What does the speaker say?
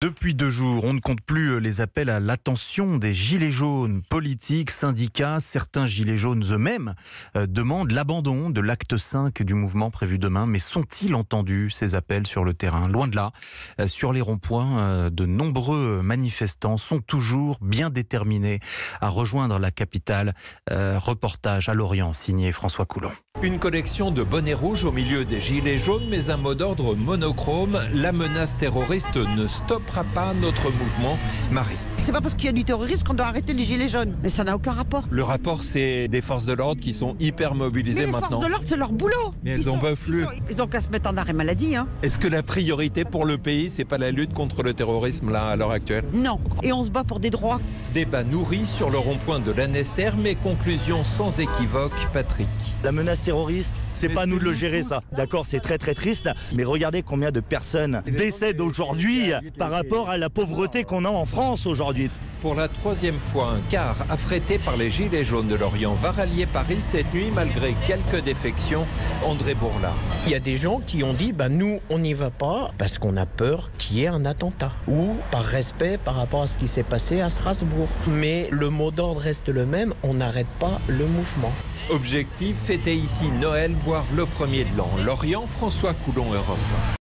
Depuis 2 jours, on ne compte plus les appels à l'attention des gilets jaunes. Politiques, syndicats, certains gilets jaunes eux-mêmes demandent l'abandon de l'acte 5 du mouvement prévu demain. Mais sont-ils entendus, ces appels sur le terrain? Loin de là. Sur les ronds-points, de nombreux manifestants sont toujours bien déterminés à rejoindre la capitale. Reportage à Lorient, signé François Coulon. Une collection de bonnets rouges au milieu des gilets jaunes, mais un mot d'ordre monochrome. La menace terroriste ne stoppera pas notre mouvement. Marie. C'est pas parce qu'il y a du terrorisme qu'on doit arrêter les gilets jaunes. Mais ça n'a aucun rapport. Le rapport, c'est des forces de l'ordre qui sont hyper mobilisées mais maintenant. Les forces de l'ordre, c'est leur boulot. Mais elles en peuvent plus. Ils ont qu'à se mettre en arrêt maladie. Est-ce que la priorité pour le pays, c'est pas la lutte contre le terrorisme là à l'heure actuelle? Non. Et on se bat pour des droits. Débat nourri sur le rond-point de Lanester, mais conclusion sans équivoque, Patrick. La menace terroriste, c'est pas à nous de le gérer ça. D'accord, c'est très très triste, mais regardez combien de personnes décèdent aujourd'hui par rapport à la pauvreté qu'on a en France aujourd'hui. Pour la 3e fois, un car affrété par les Gilets jaunes de Lorient va rallier Paris cette nuit malgré quelques défections. André Bourlard. Il y a des gens qui ont dit nous on n'y va pas parce qu'on a peur qu'il y ait un attentat ou par respect par rapport à ce qui s'est passé à Strasbourg. Mais le mot d'ordre reste le même, on n'arrête pas le mouvement. Objectif, fêter ici Noël, voire le 1er de l'an. Lorient, François Coulon, Europe.